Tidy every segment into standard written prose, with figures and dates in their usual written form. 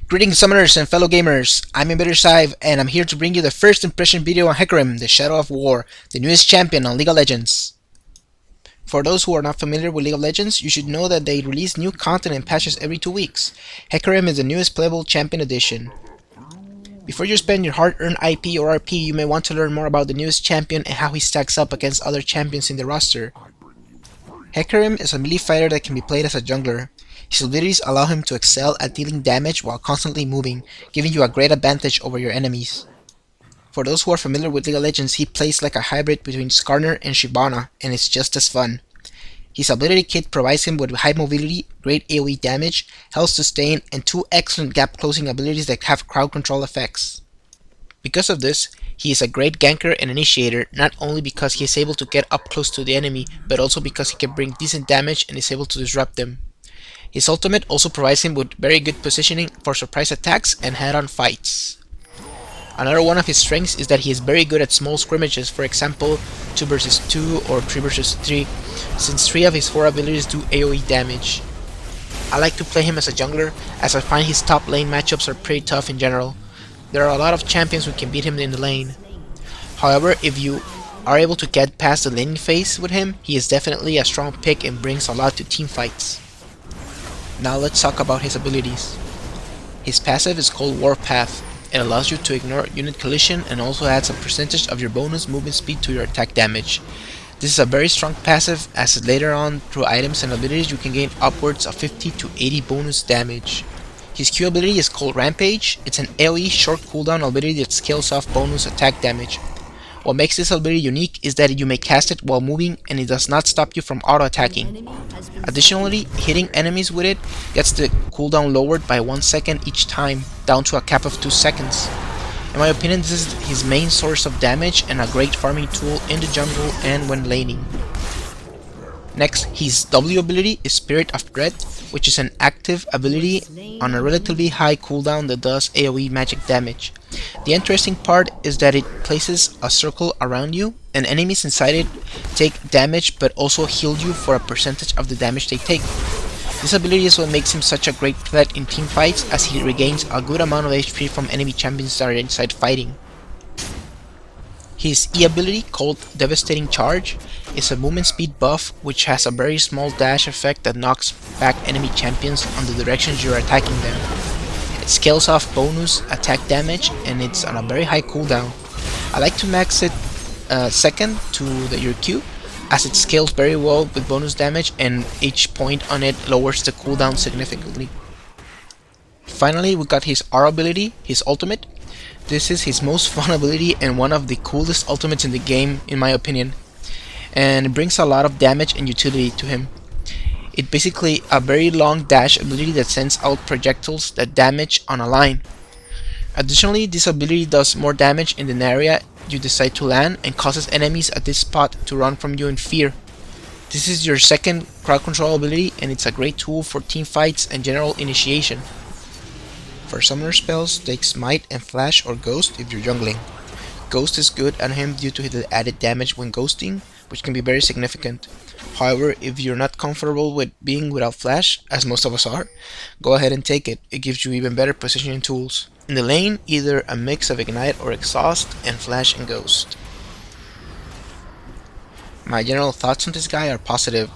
Greetings summoners and fellow gamers, I'm InvaderXive and I'm here to bring you the first impression video on Hecarim, the Shadow of War, the newest champion on League of Legends. For those who are not familiar with League of Legends, you should know that they release new content and patches every 2 weeks. Hecarim is the newest playable champion edition. Before you spend your hard-earned IP or RP, you may want to learn more about the newest champion and how he stacks up against other champions in the roster. Hecarim is a melee fighter that can be played as a jungler. His abilities allow him to excel at dealing damage while constantly moving, giving you a great advantage over your enemies. For those who are familiar with League of Legends, he plays like a hybrid between Skarner and Shyvana, and it's just as fun. His ability kit provides him with high mobility, great AoE damage, health sustain, and 2 excellent gap closing abilities that have crowd control effects. Because of this, he is a great ganker and initiator, not only because he is able to get up close to the enemy, but also because he can bring decent damage and is able to disrupt them. His ultimate also provides him with very good positioning for surprise attacks and head-on fights. Another one of his strengths is that he is very good at small scrimmages, for example 2 vs 2 or 3 vs 3, since 3 of his 4 abilities do AoE damage. I like to play him as a jungler, as I find his top lane matchups are pretty tough in general. There are a lot of champions who can beat him in the lane. However, if you are able to get past the laning phase with him, he is definitely a strong pick and brings a lot to team fights. Now let's talk about his abilities. His passive is called Warpath. It allows you to ignore unit collision and also adds a percentage of your bonus movement speed to your attack damage. This is a very strong passive, as later on through items and abilities you can gain upwards of 50 to 80 bonus damage. His Q ability is called Rampage. It's an AoE short cooldown ability that scales off bonus attack damage. What makes this ability unique is that you may cast it while moving and it does not stop you from auto-attacking. Additionally, hitting enemies with it gets the cooldown lowered by 1 second each time, down to a cap of 2 seconds. In my opinion, this is his main source of damage and a great farming tool in the jungle and when laning. Next, his W ability is Spirit of Dread, which is an active ability on a relatively high cooldown that does AoE magic damage. The interesting part is that it places a circle around you, and enemies inside it take damage but also heal you for a percentage of the damage they take. This ability is what makes him such a great threat in team fights, as he regains a good amount of HP from enemy champions that are inside fighting. His E ability, called Devastating Charge, is a movement speed buff which has a very small dash effect that knocks back enemy champions on the directions you are attacking them. It scales off bonus attack damage and it's on a very high cooldown. I like to max it second to your Q, as it scales very well with bonus damage and each point on it lowers the cooldown significantly. Finally, we got his R ability, his ultimate. This is his most fun ability and one of the coolest ultimates in the game, in my opinion, and it brings a lot of damage and utility to him. It's basically a very long dash ability that sends out projectiles that damage on a line. Additionally, this ability does more damage in an area you decide to land and causes enemies at this spot to run from you in fear. This is your second crowd control ability and it's a great tool for team fights and general initiation. For summoner spells, take Smite and Flash or Ghost if you're jungling. Ghost is good on him due to the added damage when ghosting, which can be very significant. However, if you're not comfortable with being without Flash, as most of us are, go ahead and take it. It gives you even better positioning tools. In the lane, either a mix of Ignite or Exhaust, and Flash and Ghost. My general thoughts on this guy are positive.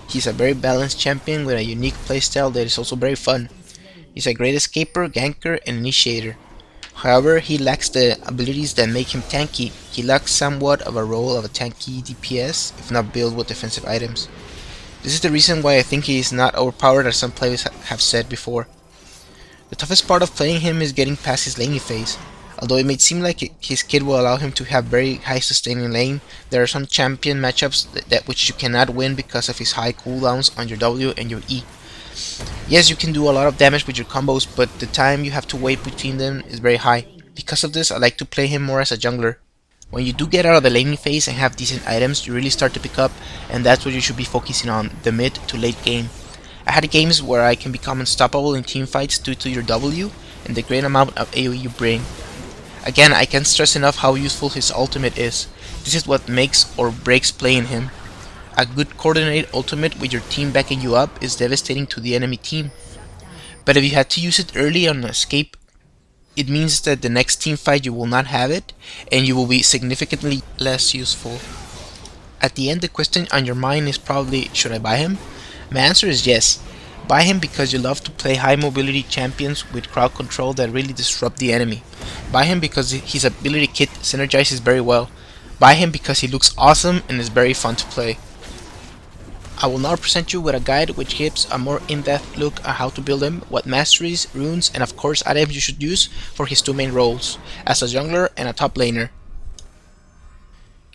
He's a very balanced champion with a unique playstyle that is also very fun. He's a great escaper, ganker, and initiator. However, he lacks the abilities that make him tanky. He lacks somewhat of a role of a tanky DPS, if not built with defensive items. This is the reason why I think he is not overpowered, as some players have said before. The toughest part of playing him is getting past his laning phase. Although it may seem like his kit will allow him to have very high sustaining lane, there are some champion matchups that which you cannot win because of his high cooldowns on your W and your E. Yes, you can do a lot of damage with your combos, but the time you have to wait between them is very high. Because of this, I like to play him more as a jungler. When you do get out of the laning phase and have decent items, you really start to pick up, and that's what you should be focusing on, the mid to late game. I had games where I can become unstoppable in team fights due to your W and the great amount of AoE you bring. Again, I can't stress enough how useful his ultimate is. This is what makes or breaks playing him. A good coordinated ultimate with your team backing you up is devastating to the enemy team. But if you had to use it early on an escape, it means that the next team fight you will not have it, and you will be significantly less useful. At the end, the question on your mind is probably, should I buy him? My answer is yes. Buy him because you love to play high mobility champions with crowd control that really disrupt the enemy. Buy him because his ability kit synergizes very well. Buy him because he looks awesome and is very fun to play. I will now present you with a guide which gives a more in-depth look at how to build him, what masteries, runes, and of course items you should use for his two main roles, as a jungler and a top laner.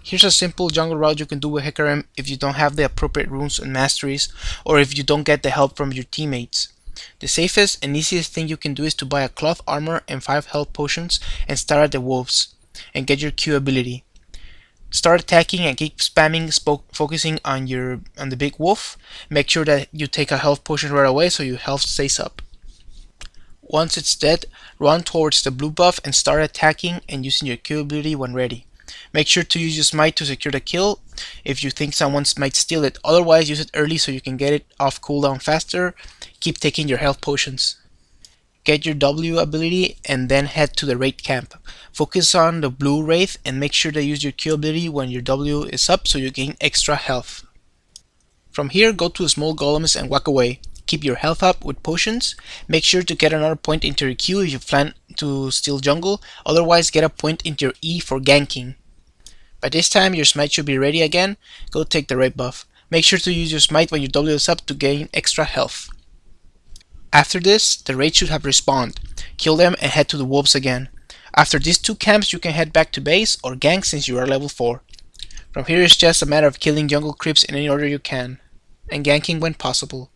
Here's a simple jungle route you can do with Hecarim if you don't have the appropriate runes and masteries, or if you don't get the help from your teammates. The safest and easiest thing you can do is to buy a cloth armor and 5 health potions and start at the wolves, and get your Q ability. Start attacking and keep spamming, focusing on the big wolf. Make sure that you take a health potion right away so your health stays up. Once it's dead, run towards the blue buff and start attacking and using your Q ability when ready. Make sure to use your smite to secure the kill if you think someone might steal it, otherwise use it early so you can get it off cooldown faster. Keep taking your health potions. Get your W ability and then head to the raid camp. Focus on the blue wraith and make sure to use your Q ability when your W is up so you gain extra health. From here, go to small golems and walk away. Keep your health up with potions. Make sure to get another point into your Q if you plan to steal jungle, otherwise get a point into your E for ganking. By this time your smite should be ready again. Go take the raid buff. Make sure to use your smite when your W is up to gain extra health. After this, the raid should have respawned. Kill them and head to the wolves again. After these 2 camps you can head back to base or gank since you are level 4. From here it's just a matter of killing jungle creeps in any order you can, and ganking when possible.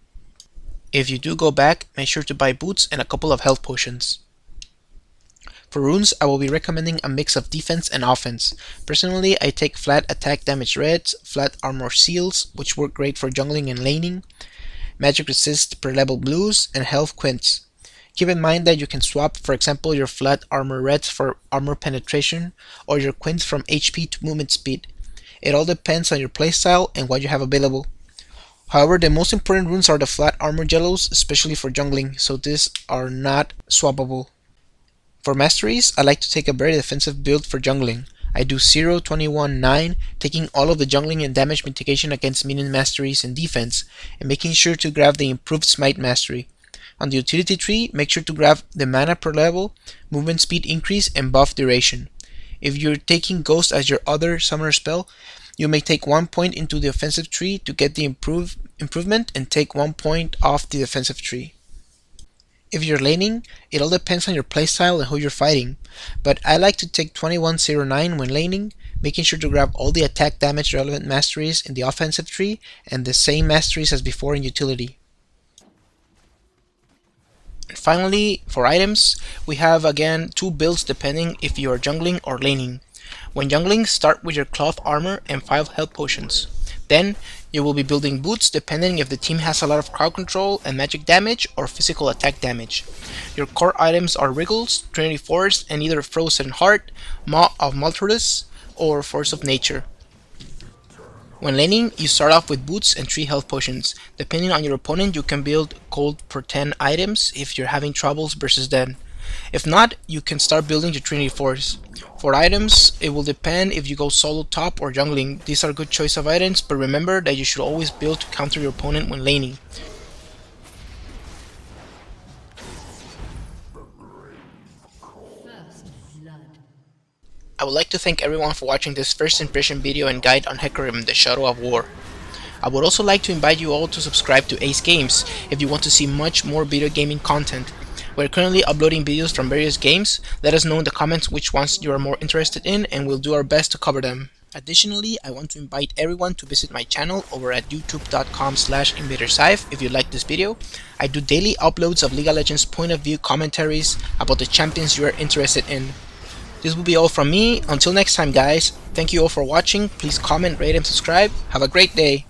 If you do go back, make sure to buy boots and a couple of health potions. For runes, I will be recommending a mix of defense and offense. Personally, I take flat attack damage reds, flat armor seals, which work great for jungling and laning, magic resist per level blues, and health quints. Keep in mind that you can swap, for example, your flat armor reds for armor penetration, or your quints from HP to movement speed. It all depends on your playstyle and what you have available. However, the most important runes are the flat armor yellows, especially for jungling, so these are not swappable. For masteries, I like to take a very defensive build for jungling. I do 0, 21, 9, taking all of the jungling and damage mitigation against minion masteries and defense, and making sure to grab the improved smite mastery. On the utility tree, make sure to grab the mana per level, movement speed increase, and buff duration. If you're taking ghost as your other summoner spell, you may take 1 point into the offensive tree to get the improvement and take 1 point off the defensive tree. If you're laning, it all depends on your playstyle and who you're fighting, but I like to take 2109 when laning, making sure to grab all the attack damage relevant masteries in the offensive tree and the same masteries as before in utility. And finally, for items, we have again 2 builds depending if you are jungling or laning. When jungling, start with your cloth armor and 5 health potions. Then, you will be building boots depending if the team has a lot of crowd control and magic damage or physical attack damage. Your core items are Wriggles, Trinity Force, and either Frozen Heart, Maw of Maltodus, or Force of Nature. When laning, you start off with boots and 3 health potions. Depending on your opponent, you can build gold per 10 items if you're having troubles versus them. If not, you can start building your Trinity Force. For items, it will depend if you go solo top or jungling. These are a good choice of items, but remember that you should always build to counter your opponent when laning. I would like to thank everyone for watching this first impression video and guide on Hecarim, the Shadow of War. I would also like to invite you all to subscribe to Ace Games if you want to see much more video gaming content. We're currently uploading videos from various games. Let us know in the comments which ones you are more interested in and we'll do our best to cover them. Additionally, I want to invite everyone to visit my channel over at youtube.com/InvaderXive if you like this video. I do daily uploads of League of Legends point of view commentaries about the champions you are interested in. This will be all from me. Until next time guys, thank you all for watching. Please comment, rate and subscribe. Have a great day.